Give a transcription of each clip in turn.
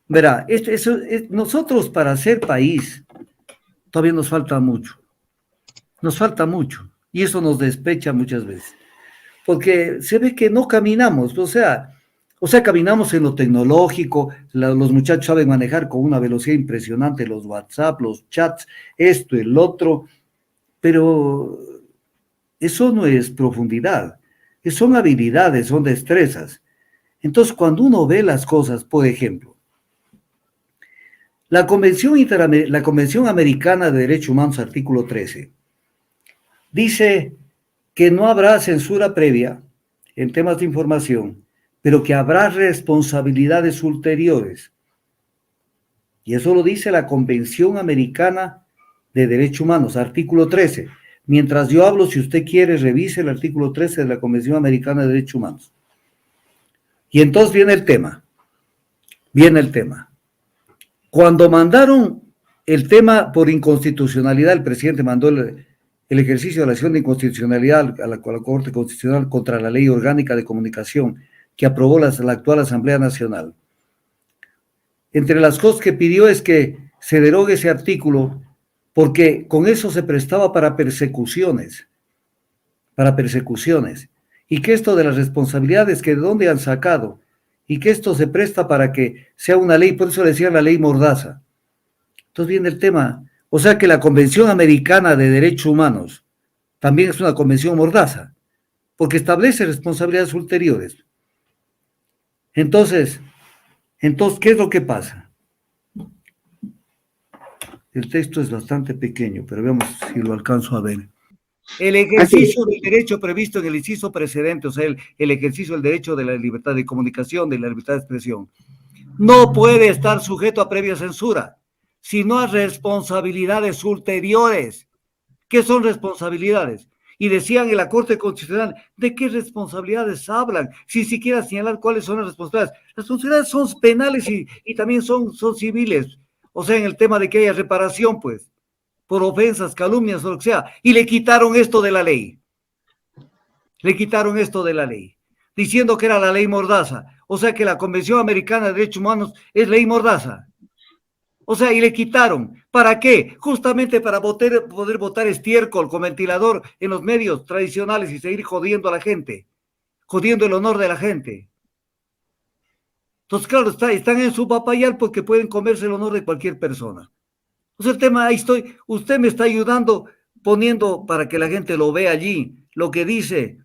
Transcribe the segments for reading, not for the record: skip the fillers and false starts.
Verá, nosotros para ser país todavía nos falta mucho, y eso nos despecha muchas veces, porque se ve que no caminamos, o sea, caminamos en lo tecnológico, los muchachos saben manejar con una velocidad impresionante los WhatsApp, los chats, esto, el otro, pero eso no es profundidad, son habilidades, son destrezas. Entonces, cuando uno ve las cosas, por ejemplo, la Convención Americana de Derechos Humanos, artículo 13, dice que no habrá censura previa en temas de información, pero que habrá responsabilidades ulteriores. Y eso lo dice la Convención Americana de Derechos Humanos, artículo 13. Mientras yo hablo, si usted quiere, revise el artículo 13 de la Convención Americana de Derechos Humanos. Y entonces viene el tema. Cuando mandaron el tema por inconstitucionalidad, el presidente mandó el ejercicio de la acción de inconstitucionalidad a la Corte Constitucional contra la Ley Orgánica de Comunicación que aprobó la actual Asamblea Nacional. Entre las cosas que pidió es que se derogue ese artículo porque con eso se prestaba para persecuciones, y que esto de las responsabilidades que de dónde han sacado, y que esto se presta para que sea una ley, por eso le decían la ley Mordaza. Entonces viene el tema, o sea que la Convención Americana de Derechos Humanos también es una convención mordaza, porque establece responsabilidades ulteriores. Entonces, ¿qué es lo que pasa? El texto es bastante pequeño, pero veamos si lo alcanzo a ver. El ejercicio del derecho previsto en el inciso precedente, o sea, el ejercicio del derecho de la libertad de comunicación, de la libertad de expresión, no puede estar sujeto a previa censura, sino a responsabilidades ulteriores. ¿Qué son responsabilidades? Y decían en la Corte Constitucional, ¿de qué responsabilidades hablan? Si siquiera señalar cuáles son las responsabilidades. Las responsabilidades son penales y también son civiles. O sea, en el tema de que haya reparación, pues, por ofensas, calumnias o lo que sea. Y le quitaron esto de la ley. Diciendo que era la ley Mordaza. O sea que la Convención Americana de Derechos Humanos es ley Mordaza. O sea, y le quitaron. ¿Para qué? Justamente para poder botar estiércol con ventilador en los medios tradicionales y seguir jodiendo a la gente, jodiendo el honor de la gente. Entonces, claro, están en su papayal porque pueden comerse el honor de cualquier persona. O sea, el tema, ahí estoy, usted me está ayudando poniendo para que la gente lo vea allí, lo que dice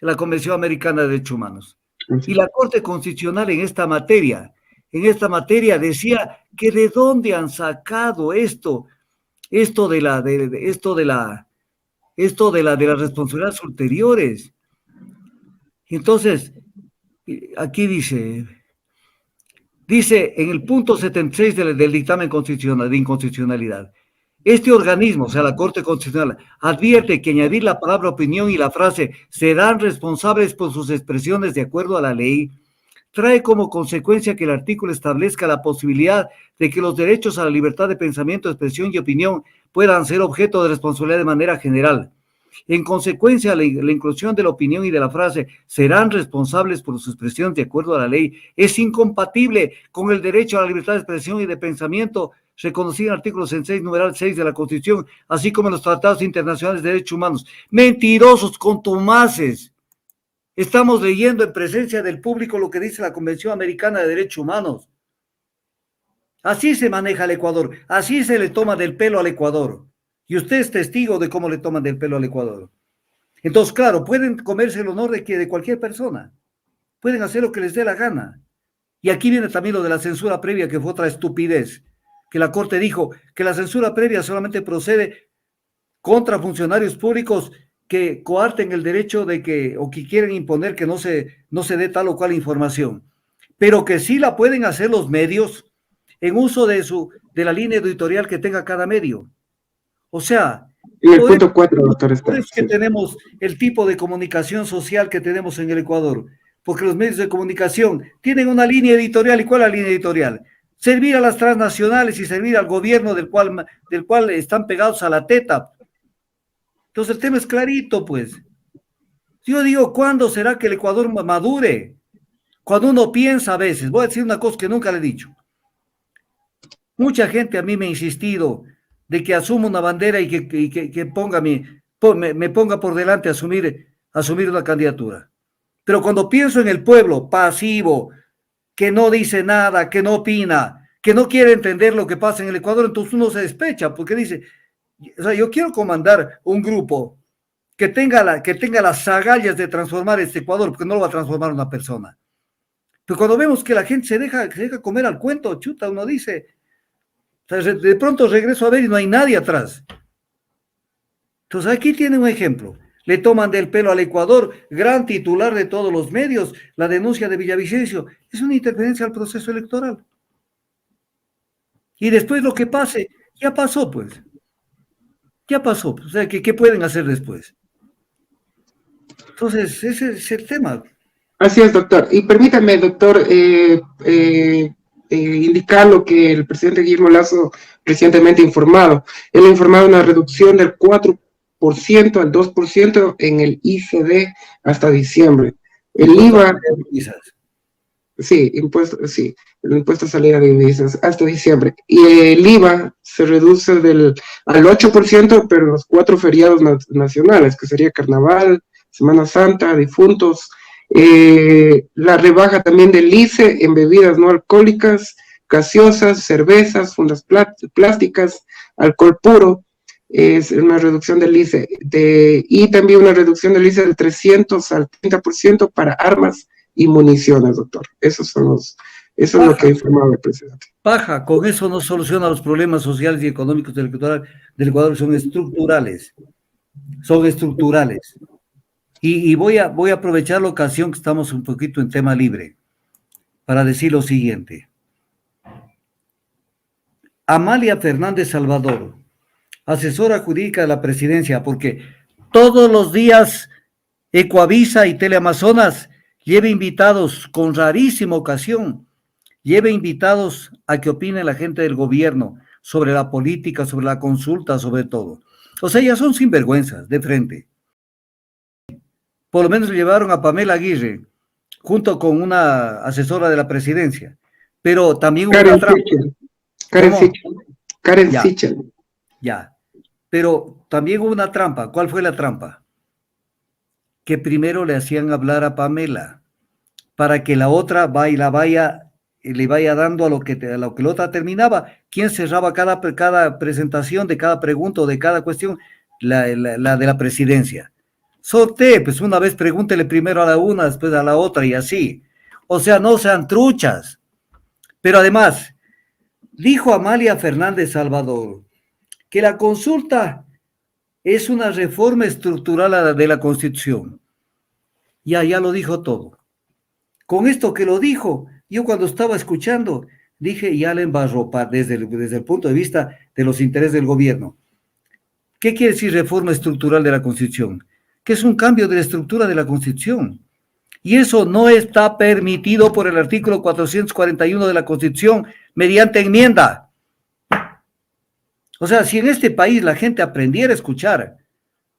la Convención Americana de Derechos Humanos. Y la Corte Constitucional en esta materia decía que de dónde han sacado esto de las responsabilidades ulteriores. Entonces, aquí dice en el punto 76 del dictamen constitucional de inconstitucionalidad, este organismo, o sea, la Corte Constitucional, advierte que añadir la palabra opinión y la frase serán responsables por sus expresiones de acuerdo a la ley, trae como consecuencia que el artículo establezca la posibilidad de que los derechos a la libertad de pensamiento, expresión y opinión puedan ser objeto de responsabilidad de manera general. En consecuencia, la inclusión de la opinión y de la frase serán responsables por sus expresiones de acuerdo a la ley es incompatible con el derecho a la libertad de expresión y de pensamiento reconocido en el artículo 66, numeral 6 de la Constitución, así como en los tratados internacionales de derechos humanos. Mentirosos, contumaces. Estamos leyendo en presencia del público lo que dice la Convención Americana de Derechos Humanos. Así se maneja el Ecuador, así se le toma del pelo al Ecuador. Y usted es testigo de cómo le toman del pelo al Ecuador. Entonces, claro, pueden comerse el honor de cualquier persona. Pueden hacer lo que les dé la gana. Y aquí viene también lo de la censura previa, que fue otra estupidez, que la Corte dijo que la censura previa solamente procede contra funcionarios públicos que coarten el derecho de que, o que quieren imponer que no se dé tal o cual información, pero que sí la pueden hacer los medios en uso de la línea editorial que tenga cada medio. O sea, en el punto 4, doctor, está. Por eso es que tenemos el tipo de comunicación social que tenemos en el Ecuador, porque los medios de comunicación tienen una línea editorial. ¿Y cuál es la línea editorial? Servir a las transnacionales y servir al gobierno del cual están pegados a la teta. Entonces el tema es clarito, pues. Yo digo, ¿cuándo será que el Ecuador madure? Cuando uno piensa a veces, voy a decir una cosa que nunca le he dicho. Mucha gente a mí me ha insistido de que asuma una bandera y que ponga me ponga por delante a asumir una candidatura. Pero cuando pienso en el pueblo pasivo, que no dice nada, que no opina, que no quiere entender lo que pasa en el Ecuador, entonces uno se despecha porque dice, o sea, yo quiero comandar un grupo que tenga las agallas de transformar este Ecuador, porque no lo va a transformar una persona. Pero cuando vemos que la gente se deja comer al cuento, chuta, uno dice, o sea, de pronto regreso a ver y no hay nadie atrás. Entonces aquí tiene un ejemplo. Le toman del pelo al Ecuador, gran titular de todos los medios, la denuncia de Villavicencio. Es una interferencia al proceso electoral. Y después lo que pase, ya pasó, pues. Ya pasó. O sea, ¿qué pueden hacer después? Entonces, ese es el tema. Así es, doctor. Y permítame, doctor, indicar lo que el presidente Guillermo Lasso recientemente ha informado. Él ha informado una reducción del 4% al 2% en el ICD hasta diciembre. El IVA, sí, el impuesto a salida de divisas hasta diciembre. Y el IVA se reduce al 8%, pero los 4 feriados nacionales, que sería Carnaval, Semana Santa, difuntos. La rebaja también del ICE en bebidas no alcohólicas, gaseosas, cervezas, fundas plásticas, alcohol puro, es una reducción del ICE, y también una reducción del ICE del 300 al 30% para armas y municiones, doctor. Eso es lo que ha informado el presidente. Paja, con eso no soluciona los problemas sociales y económicos del Ecuador, son estructurales. Son estructurales. Y voy a aprovechar la ocasión que estamos un poquito en tema libre para decir lo siguiente. Amalia Fernández Salvador, asesora jurídica de la presidencia, porque todos los días Ecoavisa y Teleamazonas lleva invitados, con rarísima ocasión, lleva invitados a que opine la gente del gobierno sobre la política, sobre la consulta, sobre todo. O sea, ya son sinvergüenzas de frente. Por lo menos llevaron a Pamela Aguirre, junto con una asesora de la presidencia. Pero también hubo una trampa. Karen Sichel. Ya. Pero también hubo una trampa. ¿Cuál fue la trampa? Que primero le hacían hablar a Pamela para que la otra le vaya dando a lo que la otra terminaba. ¿Quién cerraba cada presentación de cada pregunta o de cada cuestión? La de la presidencia. Sortee, pues una vez pregúntele primero a la una, después a la otra y así. O sea, no sean truchas. Pero además, dijo Amalia Fernández Salvador que la consulta es una reforma estructural de la Constitución. Ya lo dijo todo. Con esto que lo dijo, yo cuando estaba escuchando, dije, ya le embarró desde el punto de vista de los intereses del gobierno. ¿Qué quiere decir reforma estructural de la Constitución? Que es un cambio de la estructura de la Constitución. Y eso no está permitido por el artículo 441 de la Constitución mediante enmienda. O sea, si en este país la gente aprendiera a escuchar,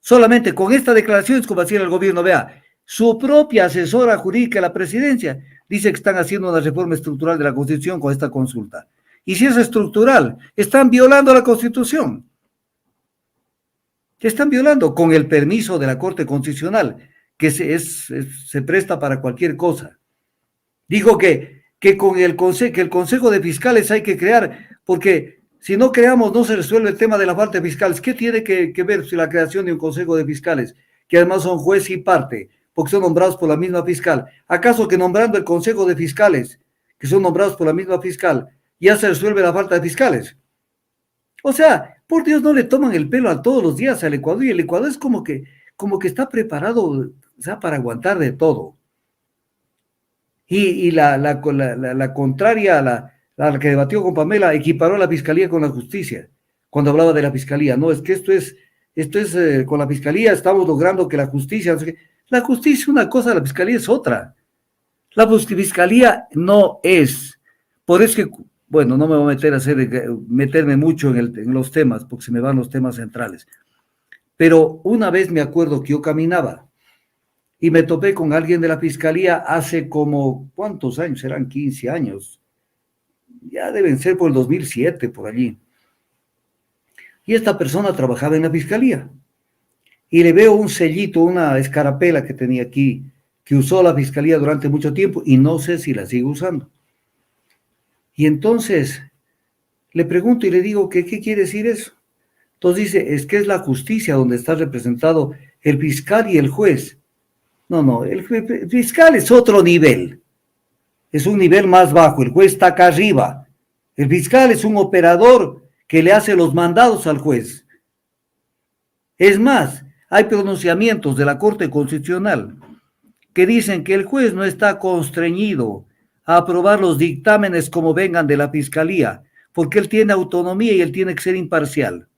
solamente con esta declaración es como decir el gobierno, vea, su propia asesora jurídica de la presidencia dice que están haciendo una reforma estructural de la Constitución con esta consulta. Y si es estructural, están violando la Constitución. Que están violando con el permiso de la Corte Constitucional, que se presta para cualquier cosa. Dijo que con el Consejo de Fiscales hay que crear, porque si no creamos no se resuelve el tema de la falta de fiscales. ¿Qué tiene que ver la creación de un Consejo de Fiscales? Que además son juez y parte, porque son nombrados por la misma fiscal. ¿Acaso que nombrando el Consejo de Fiscales, que son nombrados por la misma fiscal, ya se resuelve la falta de fiscales? O sea, por Dios, no le toman el pelo a todos los días al Ecuador, y el Ecuador es como que está preparado, o sea, para aguantar de todo. Y la contraria, la que debatió con Pamela, equiparó la fiscalía con la justicia, cuando hablaba de la fiscalía. No, es que esto es con la fiscalía estamos logrando que la justicia, no sé qué. La justicia es una cosa, la fiscalía es otra. La fiscalía no es. Por eso que, bueno, no me voy a meterme mucho en los temas, porque se me van los temas centrales. Pero una vez me acuerdo que yo caminaba y me topé con alguien de la fiscalía hace como, ¿cuántos años? Eran 15 años. ya deben ser por el 2007, por allí. Y esta persona trabajaba en la fiscalía. Y le veo un sellito, una escarapela que tenía aquí, que usó la fiscalía durante mucho tiempo y no sé si la sigue usando. Y entonces le pregunto y le digo, ¿qué quiere decir eso? Entonces dice, es que es la justicia donde está representado el fiscal y el juez. No, el fiscal es otro nivel, es un nivel más bajo, el juez está acá arriba. El fiscal es un operador que le hace los mandados al juez. Es más, hay pronunciamientos de la Corte Constitucional que dicen que el juez no está constreñido a aprobar los dictámenes como vengan de la fiscalía, porque él tiene autonomía y él tiene que ser imparcial.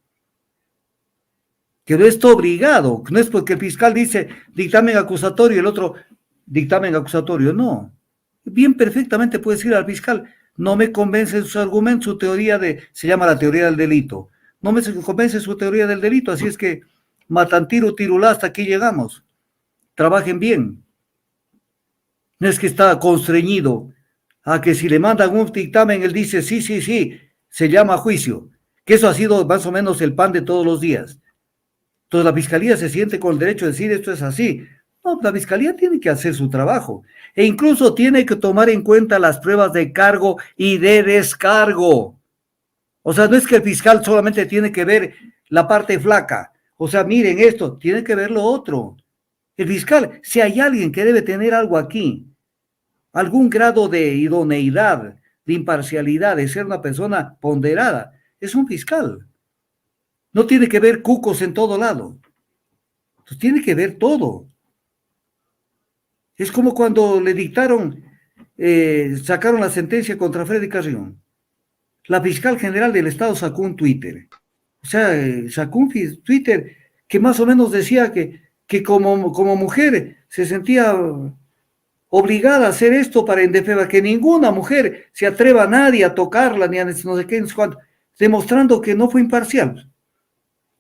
Que no está obligado, no es porque el fiscal dice dictamen acusatorio y el otro dictamen acusatorio, no. Bien perfectamente puede decir al fiscal, no me convence su argumento, su teoría se llama la teoría del delito, no me convence su teoría del delito, así es que matan tiro, tirulá, hasta aquí llegamos, trabajen bien. No es que está constreñido a que si le mandan un dictamen, él dice sí, se llama juicio, que eso ha sido más o menos el pan de todos los días. Entonces la fiscalía se siente con el derecho de decir esto es así. No, la fiscalía tiene que hacer su trabajo e incluso tiene que tomar en cuenta las pruebas de cargo y de descargo. O sea, no es que el fiscal solamente tiene que ver la parte flaca. O sea, miren esto, tiene que ver lo otro. El fiscal, si hay alguien que debe tener algo aquí, algún grado de idoneidad, de imparcialidad, de ser una persona ponderada, es un fiscal. No tiene que ver cucos en todo lado. Entonces tiene que ver todo. Es como cuando le dictaron, sacaron la sentencia contra Freddy Carrión. La fiscal general del Estado sacó un Twitter. O sea, sacó un Twitter que más o menos decía que como mujer se sentía obligada a hacer esto para indefensa, que ninguna mujer se atreva a nadie a tocarla, ni a no sé qué, no sé cuánto, demostrando que no fue imparcial.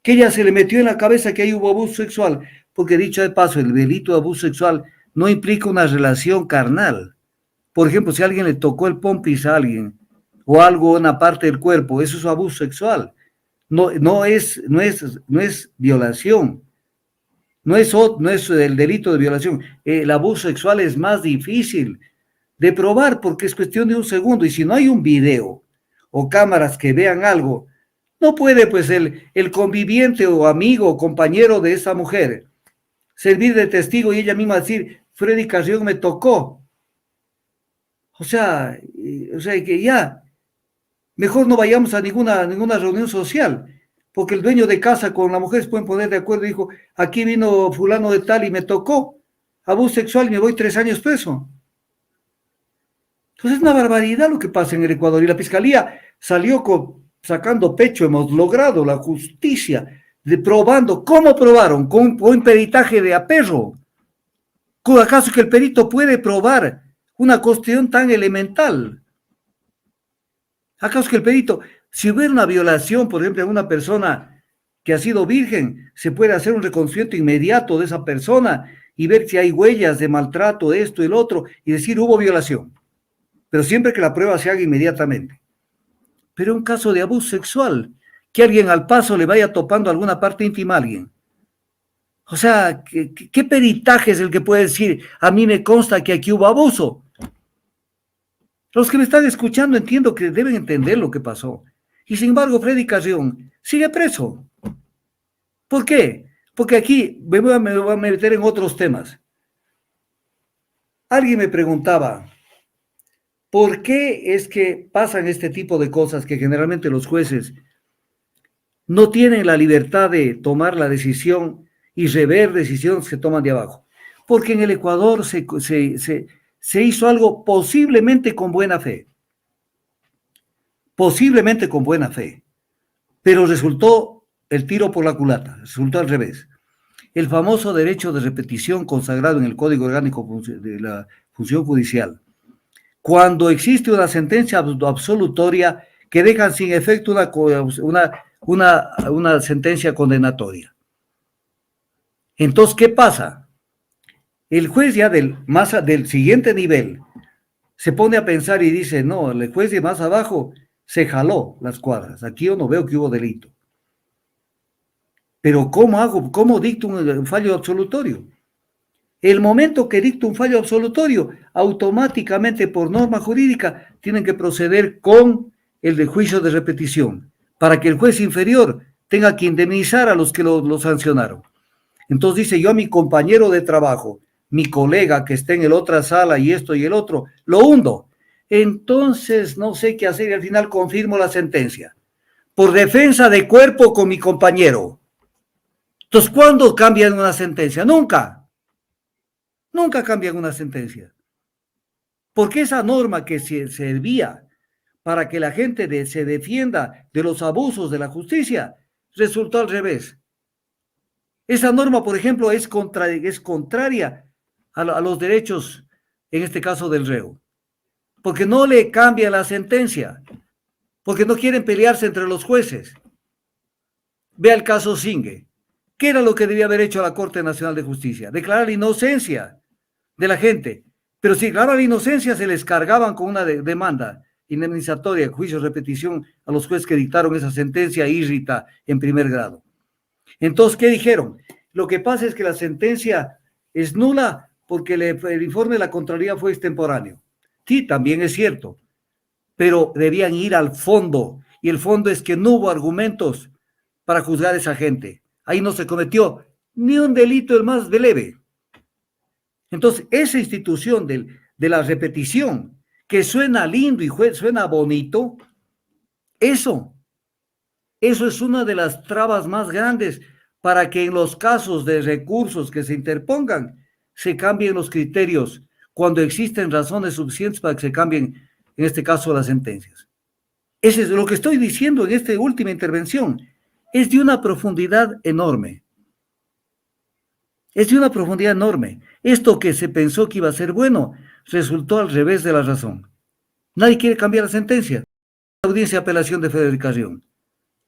Que ella se le metió en la cabeza que ahí hubo abuso sexual, porque dicho de paso, el delito de abuso sexual no implica una relación carnal. Por ejemplo, si alguien le tocó el pompis a alguien, o algo, una parte del cuerpo, eso es abuso sexual. No es violación, no es el delito de violación. El abuso sexual es más difícil de probar porque es cuestión de un segundo, y si no hay un video o cámaras que vean algo, no puede pues el conviviente o amigo o compañero de esa mujer servir de testigo y ella misma decir, Freddy Carrión me tocó. O sea, que ya, mejor no vayamos a ninguna reunión social, porque el dueño de casa con la mujer se pueden poner de acuerdo y dijo, aquí vino fulano de tal y me tocó, abuso sexual y me voy 3 años preso. Entonces es una barbaridad lo que pasa en el Ecuador y la fiscalía salió sacando pecho, hemos logrado la justicia, probando. ¿Cómo probaron? Con un peritaje de aperro. ¿Acaso que el perito puede probar una cuestión tan elemental? ¿Acaso que el perito, si hubiera una violación, por ejemplo, de una persona que ha sido virgen, se puede hacer un reconocimiento inmediato de esa persona y ver si hay huellas de maltrato, de esto y lo otro, y decir hubo violación? Pero siempre que la prueba se haga inmediatamente. Pero un caso de abuso sexual, que alguien al paso le vaya topando alguna parte íntima a alguien. O sea, ¿qué peritaje es el que puede decir, a mí me consta que aquí hubo abuso? Los que me están escuchando entiendo que deben entender lo que pasó. Y sin embargo, Freddy Carrión sigue preso. ¿Por qué? Porque aquí me voy a meter en otros temas. Alguien me preguntaba, ¿por qué es que pasan este tipo de cosas que generalmente los jueces no tienen la libertad de tomar la decisión y rever decisiones que toman de abajo? Porque en el Ecuador se hizo algo posiblemente con buena fe. Posiblemente con buena fe. Pero resultó el tiro por la culata, resultó al revés. El famoso derecho de repetición consagrado en el Código Orgánico de la Función Judicial. Cuando existe una sentencia absolutoria que deja sin efecto una sentencia condenatoria. Entonces, ¿qué pasa? El juez ya del siguiente nivel se pone a pensar y dice, no, el juez de más abajo se jaló las cuadras. Aquí yo no veo que hubo delito. Pero ¿cómo dicto un fallo absolutorio? El momento que dicto un fallo absolutorio, automáticamente por norma jurídica tienen que proceder con el de juicio de repetición, para que el juez inferior tenga que indemnizar a los que lo sancionaron. Entonces dice, yo a mi compañero de trabajo, mi colega que está en la otra sala y esto y el otro, lo hundo. Entonces no sé qué hacer y al final confirmo la sentencia. Por defensa de cuerpo con mi compañero. Entonces, ¿cuándo cambian una sentencia? Nunca. Nunca cambian una sentencia. Porque esa norma que servía para que la gente se defienda de los abusos de la justicia, resultó al revés. Esa norma, por ejemplo, es contraria a los derechos, en este caso del reo, porque no le cambia la sentencia, porque no quieren pelearse entre los jueces. Vea el caso Singue. ¿Qué era lo que debía haber hecho la Corte Nacional de Justicia? Declarar la inocencia de la gente. Pero si declaraba la inocencia, se les cargaban con una demanda indemnizatoria, juicio de repetición a los jueces que dictaron esa sentencia irrita en primer grado. Entonces, ¿qué dijeron? Lo que pasa es que la sentencia es nula porque el informe de la Contraloría fue extemporáneo. Sí, también es cierto, pero debían ir al fondo, y el fondo es que no hubo argumentos para juzgar a esa gente. Ahí no se cometió ni un delito el más de leve. Entonces, esa institución de la repetición, que suena lindo y suena bonito, eso es una de las trabas más grandes para que en los casos de recursos que se interpongan, se cambien los criterios cuando existen razones suficientes para que se cambien, en este caso, las sentencias. Eso es lo que estoy diciendo en esta última intervención. Es de una profundidad enorme. Es de una profundidad enorme. Esto que se pensó que iba a ser bueno, resultó al revés de la razón. Nadie quiere cambiar la sentencia. La audiencia de apelación de Federica Rión,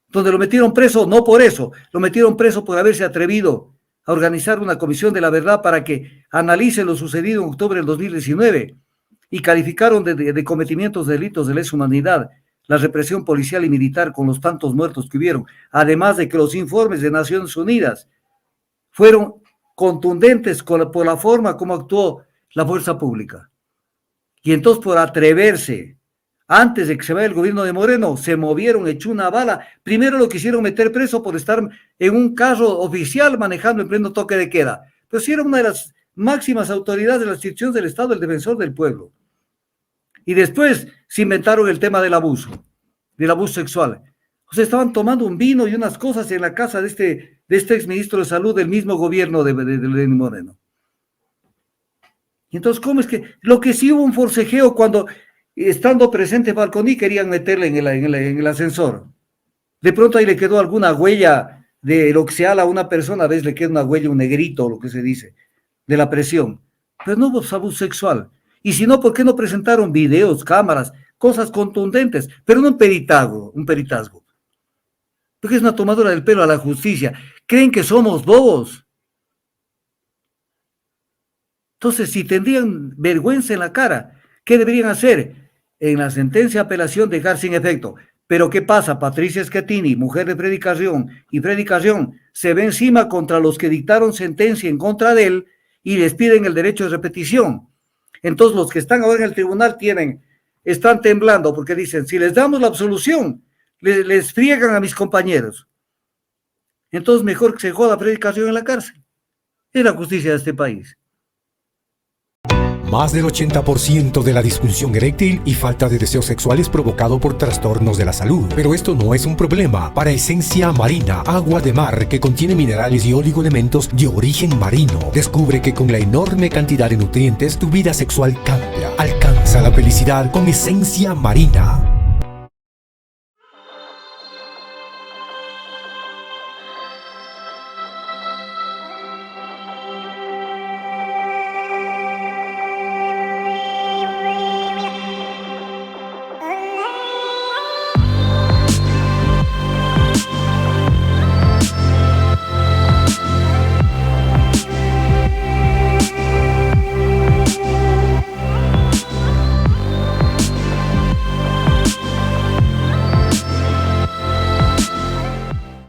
donde lo metieron preso, no por eso, lo metieron preso por haberse atrevido a organizar una comisión de la verdad para que analice lo sucedido en octubre del 2019 y calificaron de cometimientos de delitos de lesa humanidad la represión policial y militar con los tantos muertos que hubieron, además de que los informes de Naciones Unidas fueron contundentes por la forma como actuó la fuerza pública. Y entonces, por atreverse, antes de que se vaya el gobierno de Moreno, se movieron, echó una bala. Primero lo quisieron meter preso por estar en un carro oficial manejando en pleno toque de queda. Pero sí era una de las máximas autoridades de las instituciones del Estado, el defensor del pueblo. Y después se inventaron el tema del abuso sexual. O sea, estaban tomando un vino y unas cosas en la casa de este exministro de Salud del mismo gobierno de Lenín Moreno. Y entonces, ¿cómo es que? Lo que sí hubo un forcejeo cuando, estando presente Falconi, querían meterle en el ascensor. De pronto ahí le quedó alguna huella de lo que se ala a una persona, a veces le queda una huella, un negrito, lo que se dice, de la presión. Pero no hubo abuso sexual. Y si no, ¿por qué no presentaron videos, cámaras, cosas contundentes? Pero no un peritazgo. Porque es una tomadura del pelo a la justicia. ¿Creen que somos bobos? Entonces, si tendrían vergüenza en la cara, ¿qué deberían hacer? En la sentencia de apelación dejar sin efecto. Pero ¿qué pasa? Patricia Schettini, mujer de Freddy Carrión, y Freddy Carrión se ve encima contra los que dictaron sentencia en contra de él y les piden el derecho de repetición. Entonces, los que están ahora en el tribunal están temblando porque dicen, si les damos la absolución, les friegan a mis compañeros. Entonces, mejor que se joda Freddy Carrión en la cárcel. Es la justicia de este país. Más del 80% de la disfunción eréctil y falta de deseo sexual es provocado por trastornos de la salud. Pero esto no es un problema para Esencia Marina, agua de mar que contiene minerales y oligoelementos de origen marino. Descubre que con la enorme cantidad de nutrientes tu vida sexual cambia. Alcanza la felicidad con Esencia Marina.